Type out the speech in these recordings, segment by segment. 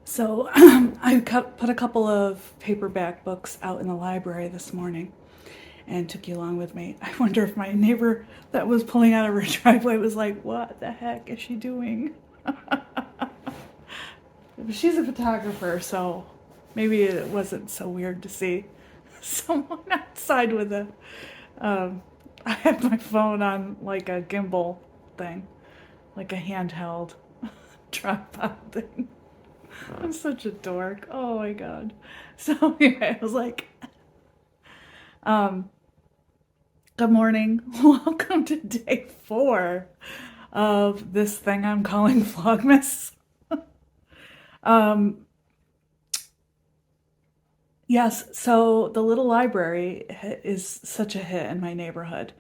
So I put a couple of paperback books out in the library this morning and took you along with me. I wonder if my neighbor that was pulling out of her driveway was like, what the heck is she doing? She's a photographer, so maybe it wasn't so weird to see someone outside with a, I have my phone on like a gimbal thing, like a handheld tripod thing. I'm such a dork. Oh my god. So anyway, I was like, good morning. Welcome to day 4 of this thing I'm calling Vlogmas. Yes, so the little library is such a hit in my neighborhood,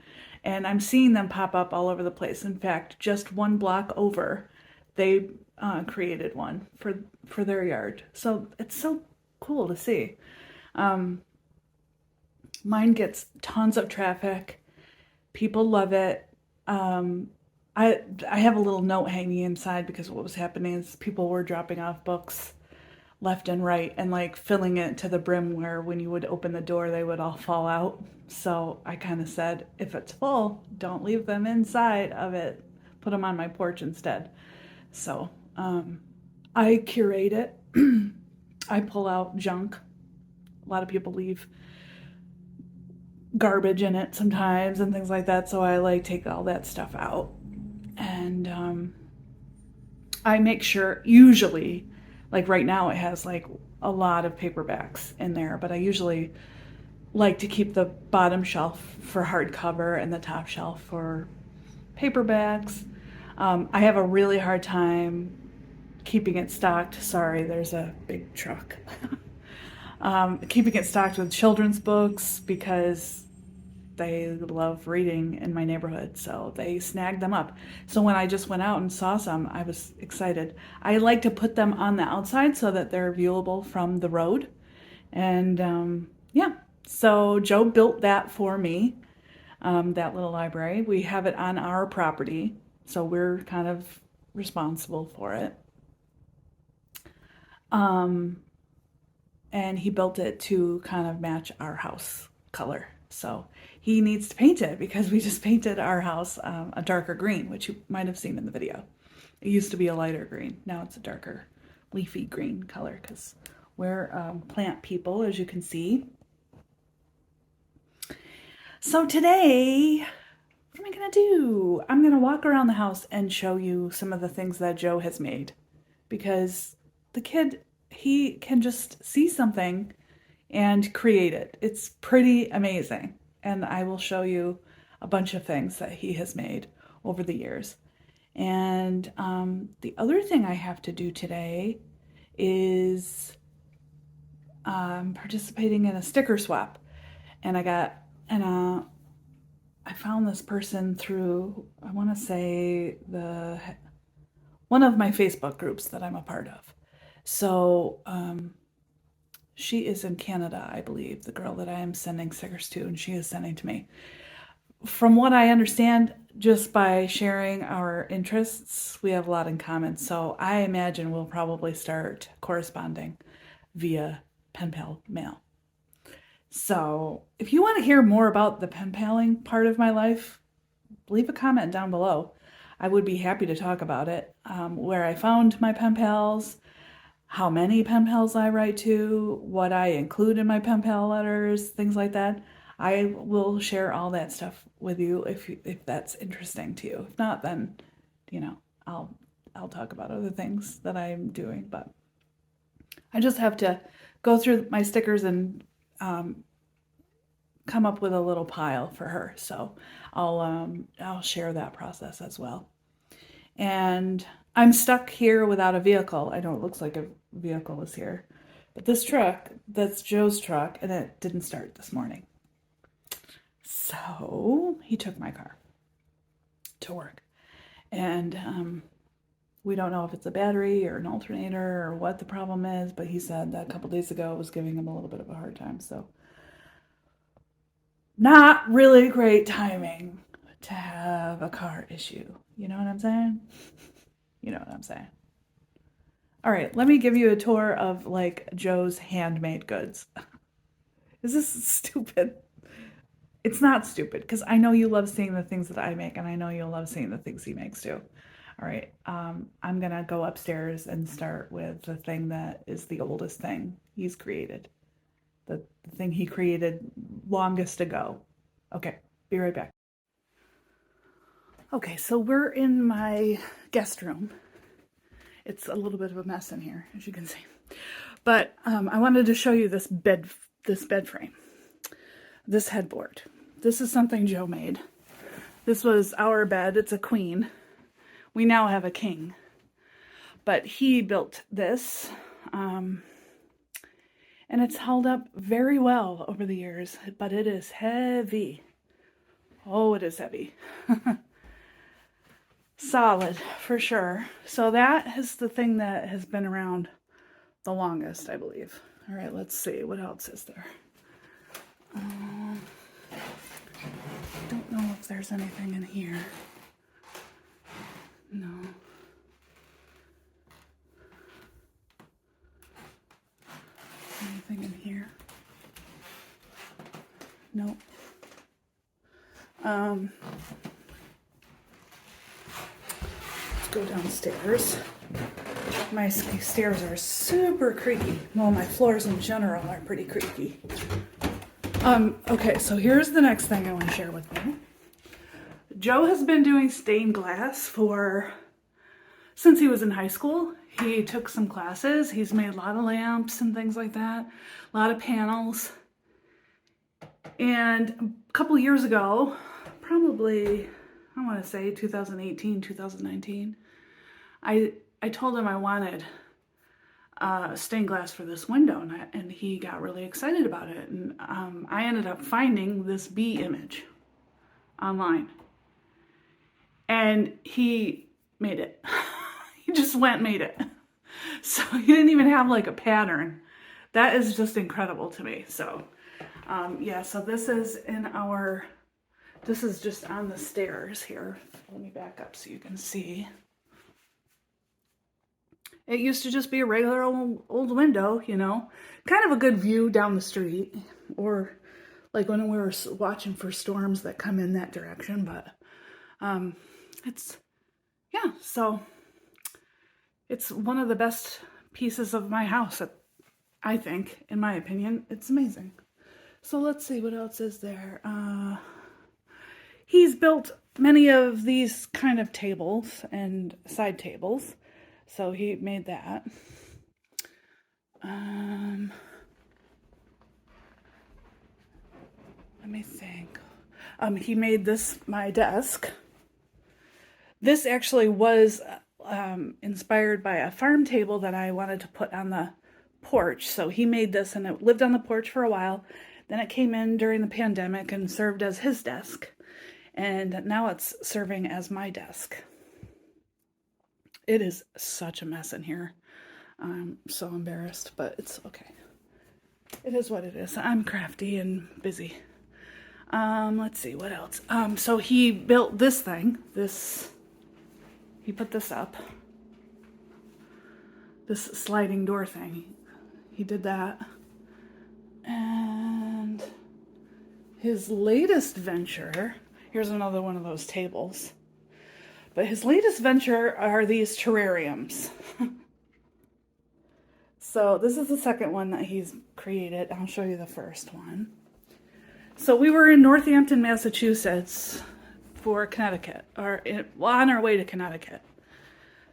and I'm seeing them pop up all over the place. In fact, just one block over, they created one for their yard. So it's so cool to see. Mine gets tons of traffic. People love it. I have a little note hanging inside because what was happening is people were dropping off books left and right and like filling it to the brim where when you would open the door they would all fall out. So I kind of said, if it's full, don't leave them inside of it. Put them on my porch instead. So I curate it. I pull out junk. A lot of people leave garbage in it sometimes and things like that. So I like take all that stuff out. And I make sure, usually, like right now it has like a lot of paperbacks in there, but I usually like to keep the bottom shelf for hardcover and the top shelf for paperbacks. I have a really hard time keeping it stocked. Sorry, there's a big truck. Keeping it stocked with children's books because they love reading in my neighborhood, so they snagged them up. So when I just went out and saw some, I was excited. I like to put them on the outside so that they're viewable from the road. And yeah, so Joe built that for me, that little library. We have it on our property, so we're kind of responsible for it. And he built it to kind of match our house color. So he needs to paint it because we just painted our house a darker green, which you might have seen in the video. It used to be a lighter green. Now it's a darker leafy green color because we're plant people, as you can see. So today, what am I going to do? I'm going to walk around the house and show you some of the things that Joe has made because the kid, he can just see something and create it. It's pretty amazing. and I will show you a bunch of things that he has made over the years. And the other thing I have to do today is participating in a sticker swap. And I found this person through, I want to say, one of my Facebook groups that I'm a part of. So she is in Canada, I believe, the girl that I am sending stickers to, and she is sending to me. From what I understand, just by sharing our interests, we have a lot in common. So I imagine we'll probably start corresponding via pen pal mail. So if you want to hear more about the pen paling part of my life, leave a comment down below. I would be happy to talk about it, where I found my pen pals, how many pen pals I write to, what I include in my pen pal letters, things like that. I will share all that stuff with you if that's interesting to you. If not, then, you know, I'll talk about other things that I'm doing. But I just have to go through my stickers and come up with a little pile for her. So I'll share that process as well. And I'm stuck here without a vehicle. I know it looks like a vehicle is here, but this truck, that's Joe's truck, and it didn't start this morning. So he took my car to work. And we don't know if it's a battery or an alternator or what the problem is, but he said that a couple days ago it was giving him a little bit of a hard time. So not really great timing to have a car issue. You know what I'm saying? You know what I'm saying. All right, let me give you a tour of like Joe's handmade goods. Is this stupid? It's not stupid, because I know you love seeing the things that I make, and I know you'll love seeing the things he makes too. All right, I'm gonna go upstairs and start with the thing that is the oldest thing he's created. The thing he created longest ago. Okay, be right back. Okay, so we're in my guest room. It's a little bit of a mess in here, as you can see. But I wanted to show you this bed frame, this headboard. This is something Joe made. This was our bed. It's a queen. We now have a king. But he built this. And it's held up very well over the years. But it is heavy. Oh, it is heavy. Solid, for sure. So that is the thing that has been around the longest, I believe. All right, let's see. What else is there? Don't know if there's anything in here. No. Anything in here? Nope. Let's go downstairs. My stairs are super creaky. Well, my floors in general are pretty creaky. Okay, so here's the next thing I want to share with you. Joe has been doing stained glass since he was in high school. He took some classes. He's made a lot of lamps and things like that, a lot of panels. And a couple years ago, probably, I want to say 2018, 2019, I told him I wanted stained glass for this window, and he got really excited about it. And I ended up finding this bee image online, and he made it. He just went and made it. So he didn't even have like a pattern. That is just incredible to me. So yeah, so this is just on the stairs here. Let me back up so you can see. It used to just be a regular old window, you know, kind of a good view down the street, or like when we were watching for storms that come in that direction. But yeah, so it's one of the best pieces of my house, I think, in my opinion. It's amazing. So let's see, what else is there? He's built many of these kind of tables and side tables. So he made that. I'm let me think. He made this my desk. This actually was inspired by a farm table that I wanted to put on the porch. So he made this and it lived on the porch for a while. Then it came in during the pandemic and served as his desk. And now it's serving as my desk. It is such a mess in here. I'm so embarrassed, but it's okay. It is what it is. I'm crafty and busy. Let's see, what else? So he built this thing. He put this up. This sliding door thing. He did that. And his latest venture, here's another one of those tables. But his latest venture are these terrariums. So this is the second one that he's created. I'll show you the first one. So we were in Northampton, Massachusetts for Connecticut, or on our way to Connecticut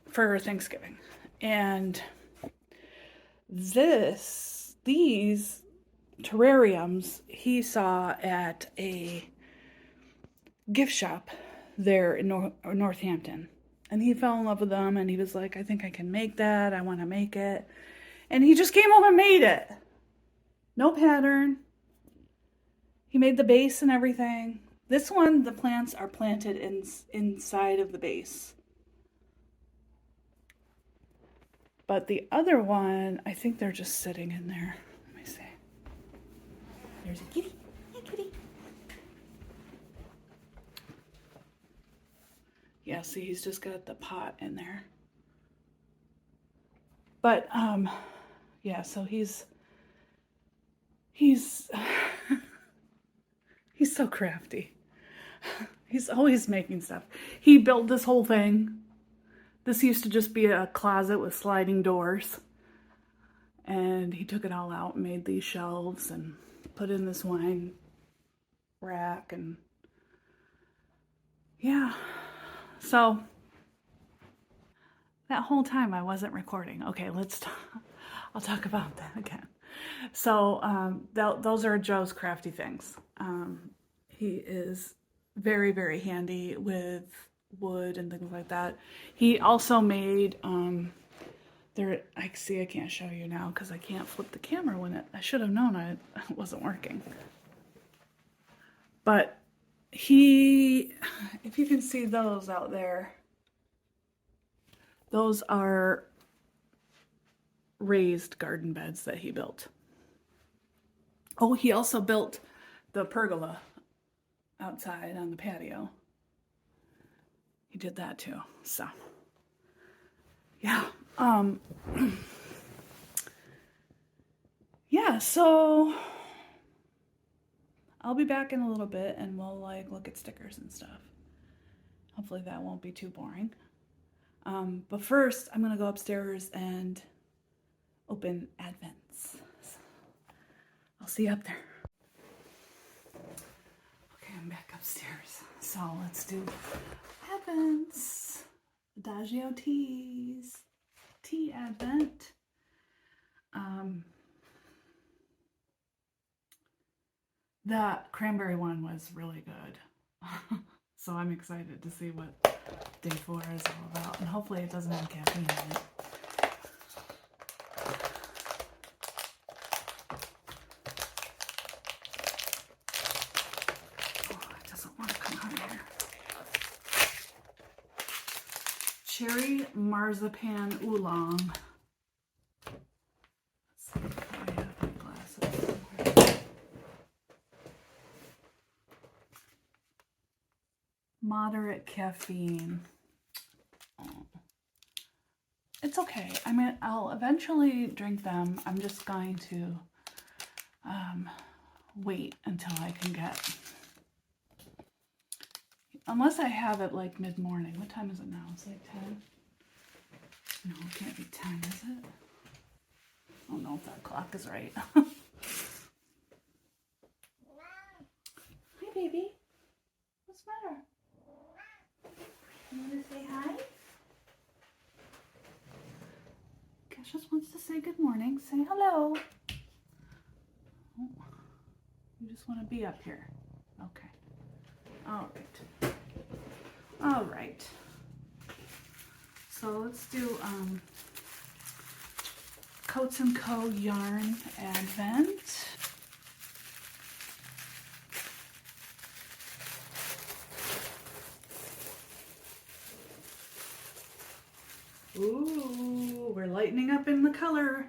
for Thanksgiving. And these terrariums he saw at a gift shop there in Northampton. And he fell in love with them and he was like, I think I can make that. I want to make it. And he just came home and made it. No pattern. He made the base and everything. This one, the plants are planted inside of the base. But the other one, I think they're just sitting in there. Let me see. There's a kitty. Hey, kitty. Yeah, see, he's just got the pot in there. But, yeah, so he's he's so crafty. He's always making stuff. He built this whole thing. This used to just be a closet with sliding doors. And he took it all out and made these shelves and put in this wine rack and yeah. So that whole time I wasn't recording. Okay, I'll talk about that again. So those are Joe's crafty things. He is very, very handy with wood and things like that. He also made, I can't show you now because I can't flip the camera I should have known it wasn't working. But if you can see those out there, those are raised garden beds that he built. Oh, he also built the pergola outside on the patio. He did that too. So, yeah. Yeah, so I'll be back in a little bit and we'll look at stickers and stuff. Hopefully that won't be too boring. But first, I'm going to go upstairs and open Advents. So I'll see you up there. Okay, I'm back upstairs. So let's do Advents. Adagio teas. Tea Advent. The cranberry one was really good. So I'm excited to see what day 4 is all about. And hopefully it doesn't have caffeine in it. Oh, it doesn't want to come out of here. Cherry marzipan oolong. Let's see if I have my glasses somewhere. Moderate caffeine. Oh. It's okay. I mean, I'll eventually drink them. I'm just going to wait until I can get, unless I have it like mid-morning. What time is it now? It's like 10? No, it can't be 10, is it? I don't know if that clock is right. Hi, baby. What's the matter? You want to say hi? Cassius wants to say good morning. Say hello. Oh, you just want to be up here. Okay. All right. All right. So let's do Coats & Co. Yarn Advent. Ooh, we're lightening up in the color.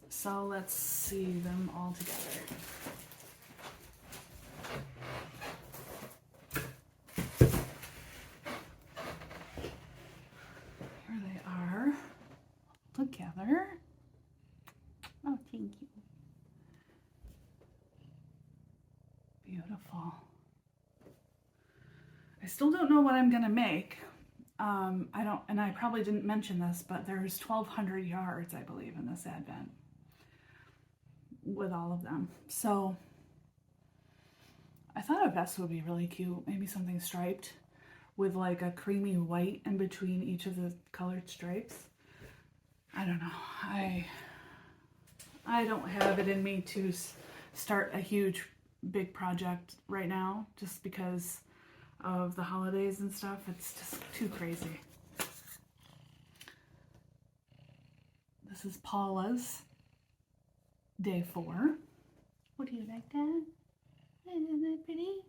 So let's see them all together. Here they are together. Oh, thank you. Beautiful. I still don't know what I'm gonna make. And I probably didn't mention this, but there's 1,200 yards, I believe, in this Advent with all of them. So I thought a vest would be really cute. Maybe something striped with like a creamy white in between each of the colored stripes. I don't know. I don't have it in me to start a huge, big project right now, just because of the holidays and stuff. It's just too crazy. This is Paula's day 4. What do you like that? Isn't that pretty?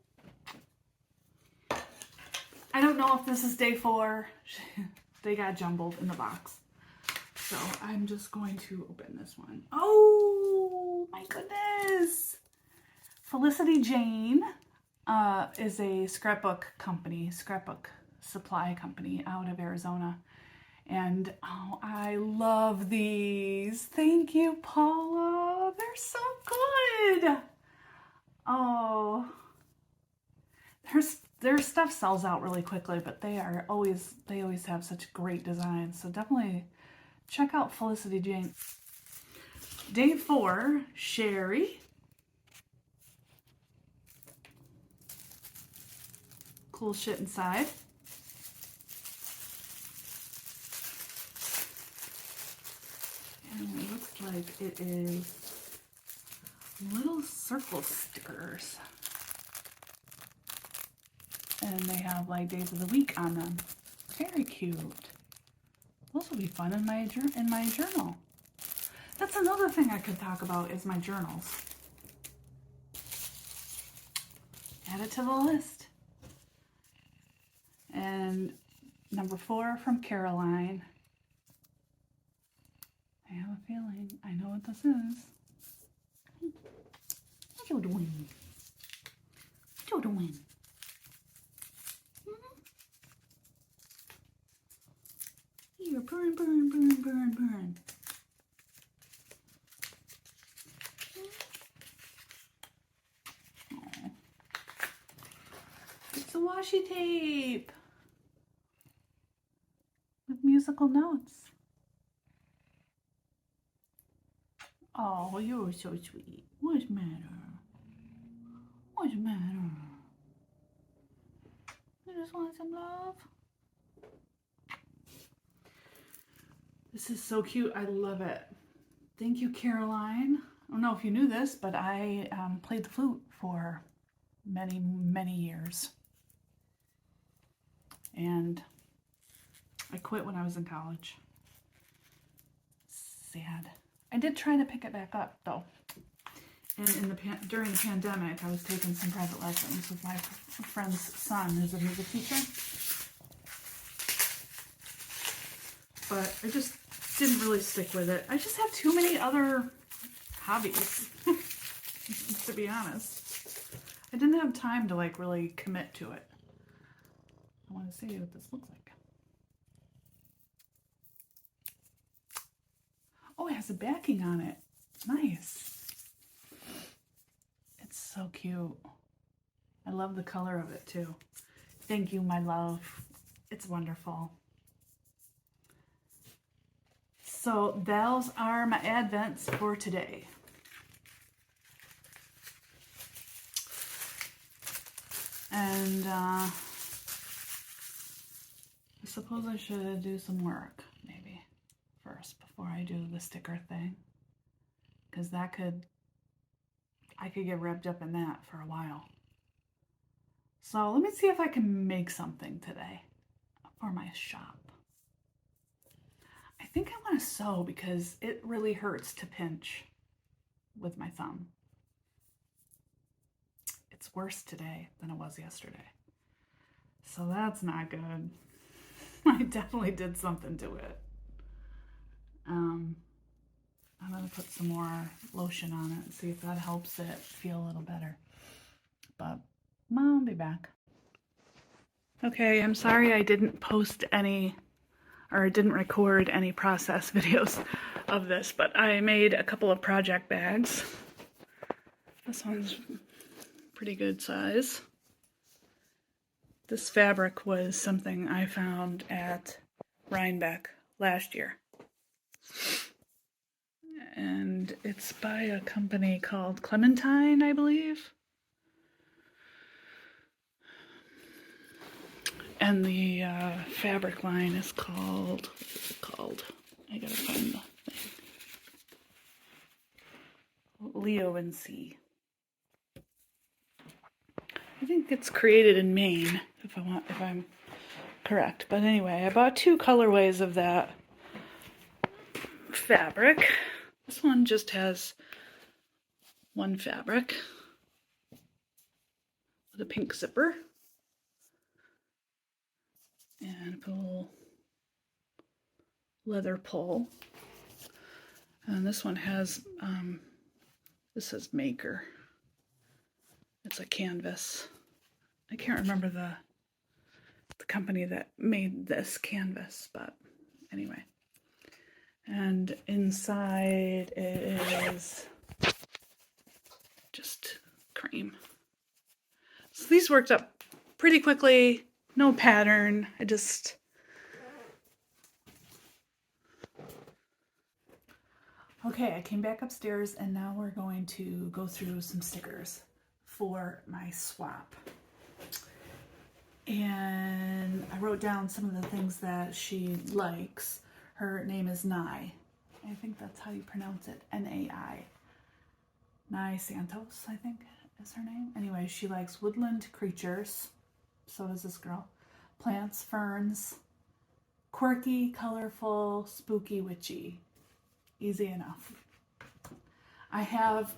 I don't know if this is day 4. They got jumbled in the box. So I'm just going to open this one. Oh my goodness! Felicity Jane is a scrapbook supply company out of Arizona. And oh, I love these. Thank you, Paula. They're so good. Oh, their stuff sells out really quickly, but they always have such great designs. So definitely check out Felicity Jane. Day 4, Sherry. Cool shit inside. And it looks like it is little circle stickers. And they have like days of the week on them. Very cute. Those will be fun in my journal. That's another thing I could talk about is my journals. Add it to the list. And number 4 from Caroline. I have a feeling I know what this is. What you doing? What you doing? Here, burn, burn, burn, burn, burn. Oh. It's a washi tape with musical notes. Oh, you're so sweet. What's the matter? What's the matter? You just want some love? This is so cute. I love it. Thank you, Caroline. I don't know if you knew this, but I played the flute for many, many years. And I quit when I was in college. Sad. I did try to pick it back up, though. And during the pandemic, I was taking some private lessons with my friend's son, who's a music teacher. But I just didn't really stick with it. I just have too many other hobbies, to be honest. I didn't have time to like really commit to it. I want to see what this looks like. Oh, it has a backing on it. Nice. It's so cute. I love the color of it too. Thank you, my love. It's wonderful. So those are my advents for today. And I suppose I should do some work maybe first before I do the sticker thing, because that could I could get wrapped up in that for a while. So let me see if I can make something today for my shop. I think I want to sew because it really hurts to pinch with my thumb. It's worse today than it was yesterday. So that's not good. I definitely did something to it. I'm going to put some more lotion on it and see if that helps it feel a little better. But I'll be back. Okay, I'm sorry I didn't post any, or didn't record any process videos of this, but I made a couple of project bags. This one's pretty good size. This fabric was something I found at Rhinebeck last year. And it's by a company called Clementine, I believe. And the fabric line is called, what's it called? I gotta find the thing. Leo and C. I think it's created in Maine, if I'm correct. But anyway, I bought 2 colorways of that fabric. This one just has one fabric with a pink zipper. And put a little leather pull. And this one has, this says Maker. It's a canvas. I can't remember the company that made this canvas, but anyway. And inside it is just cream. So these worked up pretty quickly. No pattern. Okay, I came back upstairs and now we're going to go through some stickers for my swap. And I wrote down some of the things that she likes. Her name is Nye. I think that's how you pronounce it. N-A-I. Nye Santos, I think is her name. Anyway, she likes woodland creatures. So does this girl. Plants, ferns, quirky, colorful, spooky, witchy. Easy enough. I have,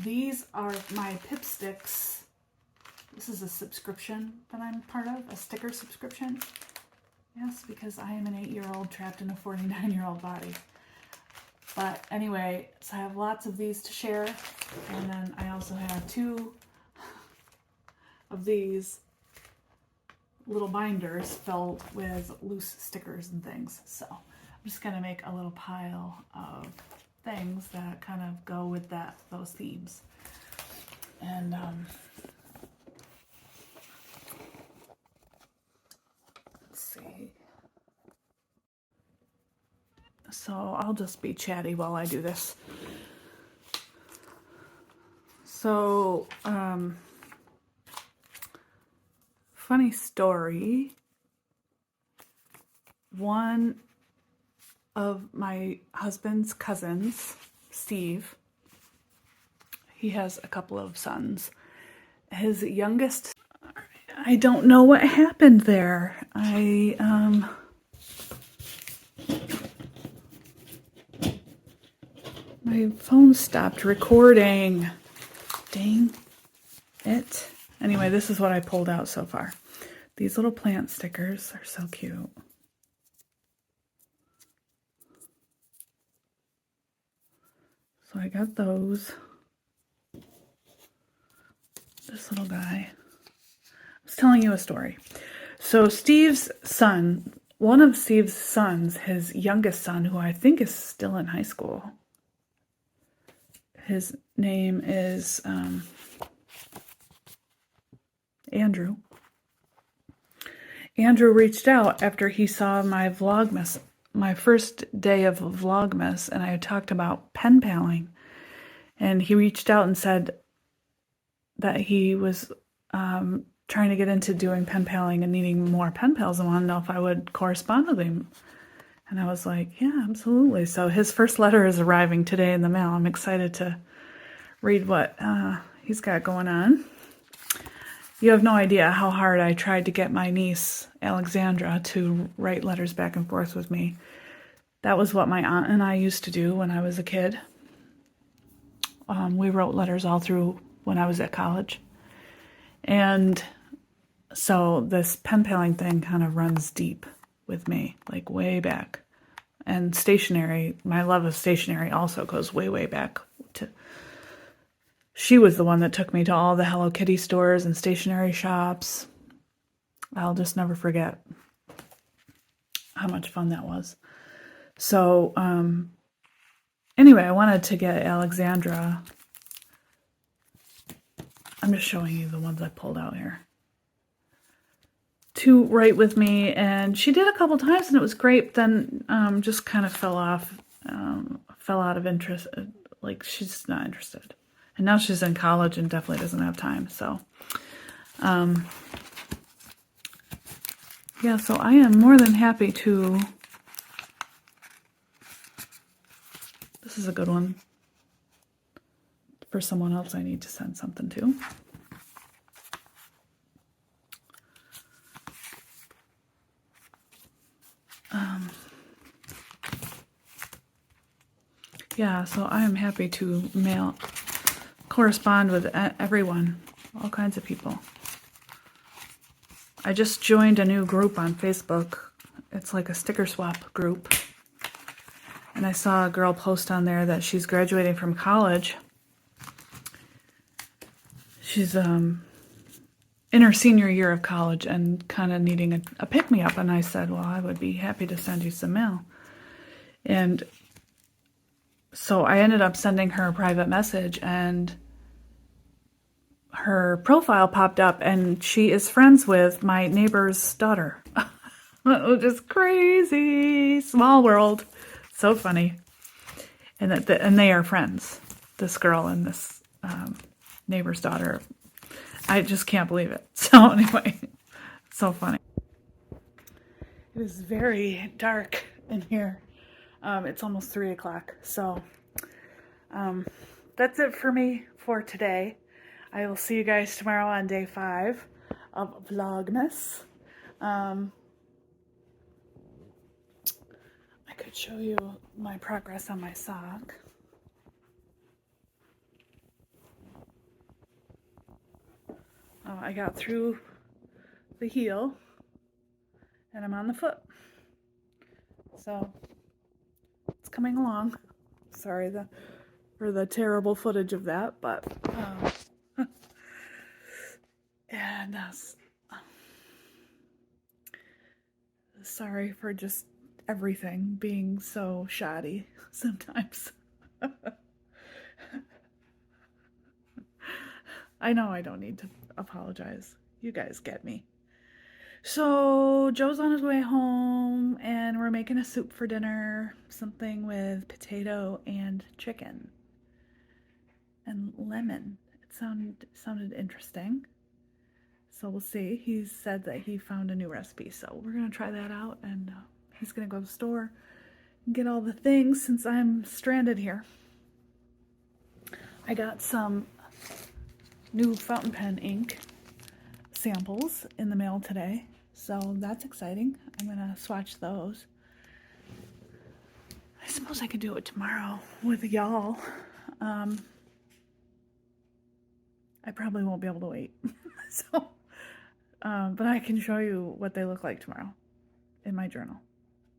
these are my pip sticks. This is a subscription that I'm part of, a sticker subscription. Yes, because I am an 8-year-old trapped in a 49-year-old body. But anyway, so I have lots of these to share. And then I also have 2 of these little binders filled with loose stickers and things. So I'm just going to make a little pile of things that kind of go with those themes. And let's see. So I'll just be chatty while I do this. So, funny story. One of my husband's cousins, Steve, he has a couple of sons. His youngest, I don't know what happened there. My phone stopped recording. Dang it. Anyway, this is what I pulled out so far. These little plant stickers are so cute. So I got those. This little guy. I was telling you a story. So Steve's son, one of Steve's sons, his youngest son, who I think is still in high school. His name is Andrew. Andrew reached out after he saw my Vlogmas, my first day of Vlogmas, and I talked about pen paling. And he reached out and said that he was trying to get into doing pen paling and needing more pen pals and wanted to know if I would correspond with him. And I was like, yeah, absolutely. So his first letter is arriving today in the mail. I'm excited to read what he's got going on. You have no idea how hard I tried to get my niece, Alexandra, to write letters back and forth with me. That was what my aunt and I used to do when I was a kid. We wrote letters all through when I was at college. And so this pen paling thing kind of runs deep with me, like way back. And stationery, my love of stationery also goes way, way back to... She was the one that took me to all the Hello Kitty stores and stationery shops. I'll just never forget how much fun that was. So, anyway, I wanted to get Alexandra. I'm just showing you the ones I pulled out here. To write with me, and she did a couple times, and it was great. Then just kind of fell off, fell out of interest. Like, she's not interested. And now she's in college and definitely doesn't have time. So, yeah, so I am more than happy to... This is a good one for someone else I need to send something to. Yeah, so I am happy to correspond with everyone, all kinds of people. I just joined a new group on Facebook. It's like a sticker swap group. And I saw a girl post on there that she's graduating from college. She's in her senior year of college and kind of needing a pick-me-up. And I said, well, I would be happy to send you some mail. And so I ended up sending her a private message, and her profile popped up, and she is friends with my neighbor's daughter. Just crazy. Small world. So funny. And and they are friends. This girl and this neighbor's daughter. I just can't believe it. So anyway, so funny. It is very dark in here. It's almost 3 o'clock. So that's it for me for today. I will see you guys tomorrow on day 5 of Vlogmas. I could show you my progress on my sock. I got through the heel and I'm on the foot. So it's coming along. Sorry for the terrible footage of that, but and sorry for just everything being so shoddy sometimes. I know I don't need to apologize. You guys get me. So Joe's on his way home and we're making a soup for dinner, something with potato and chicken and lemon. It sounded interesting. So we'll see. He said that he found a new recipe, so we're gonna try that out, and he's gonna go to the store and get all the things since I'm stranded here. I got some new fountain pen ink samples in the mail today, so that's exciting. I'm gonna swatch those. I suppose I could do it tomorrow with y'all. I probably won't be able to wait. So, but I can show you what they look like tomorrow in my journal.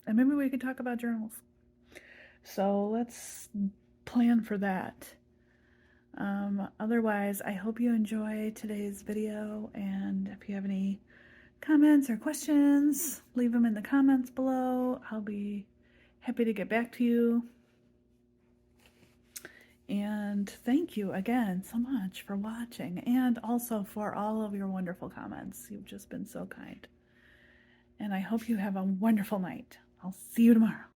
And maybe we could talk about journals. So let's plan for that. Otherwise, I hope you enjoy today's video, and if you have any comments or questions, leave them in the comments below. I'll be happy to get back to you. And thank you again so much for watching, and also for all of your wonderful comments. You've just been so kind. And I hope you have a wonderful night. I'll see you tomorrow.